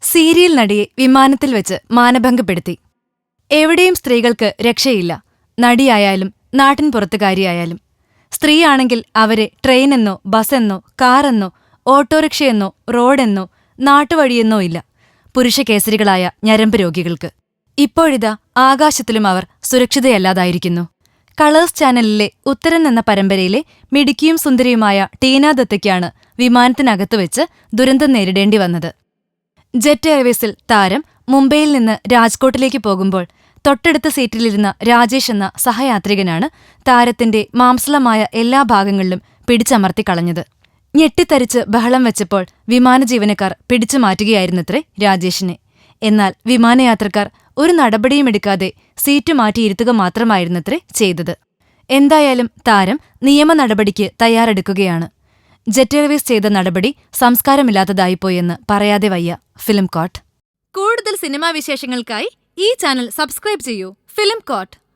Serial നടിയെ വിമാനത്തിൽ വെച്ച് മാനഭംഗപ്പെടുത്തി. എവിടെയും സ്ത്രീകൾക്ക് രക്ഷയില്ല. നടിയായാലും നാട്ടിൻ പുറത്തുകാരിയായാലും. സ്ത്രീയാണെങ്കിൽ അവരെ ട്രെയിനെന്നോ ബസ്സെന്നോ കാറെന്നോ ഓട്ടോറിക്ഷയെന്നോ റോഡെന്നോ നാട്ടുവഴിയെന്നോ ഇല്ല. പുരുഷകേസരികളായ ഞരമ്പ് രോഗികൾക്ക്. ഇപ്പോഴിതാ ആകാശത്തിലും അവർ സുരക്ഷിതയല്ലാതായിരിക്കുന്നു. കളേഴ്സ് ചാനലിലെ ഉത്തരൻ എന്ന പരമ്പരയിലെ മിടുക്കിയും സുന്ദരിയുമായ ടീന ദത്തയ്ക്കാണ് വിമാനത്തിനകത്തുവെച്ച് ദുരന്തം നേരിടേണ്ടി വന്നത്. ജെറ്റ് എയർവേസിൽ താരം മുംബൈയിൽ നിന്ന് രാജ്കോട്ടിലേക്ക് പോകുമ്പോൾ തൊട്ടടുത്ത സീറ്റിലിരുന്ന രാജേഷ് എന്ന സഹയാത്രികനാണ് താരത്തിന്റെ മാംസളമായ എല്ലാ ഭാഗങ്ങളിലും പിടിച്ചമർത്തിക്കളഞ്ഞത്. ഞെട്ടിത്തരിച്ച് ബഹളം വെച്ചപ്പോൾ വിമാന ജീവനക്കാർ പിടിച്ചു മാറ്റുകയായിരുന്നത്രേ രാജേഷിനെ. എന്നാൽ വിമാനയാത്രക്കാർ ഒരു നടപടിയുമെടുക്കാതെ സീറ്റ് മാറ്റിയിരുത്തുക മാത്രമായിരുന്നത്രേ ചെയ്തത്. എന്തായാലും താരം നിയമ നടപടിക്ക് തയ്യാറെടുക്കുകയാണ്. ജെറ്റ് എയർവേസ് ചെയ്ത നടപടി സംസ്കാരമില്ലാത്തതായിപ്പോയെന്ന് പറയാതെ വയ്യ ഫിലിം കോട്ട്. കൂടുതൽ സിനിമാ വിശേഷങ്ങൾക്കായി ഈ ചാനൽ സബ്സ്ക്രൈബ് ചെയ്യൂ. Film coat.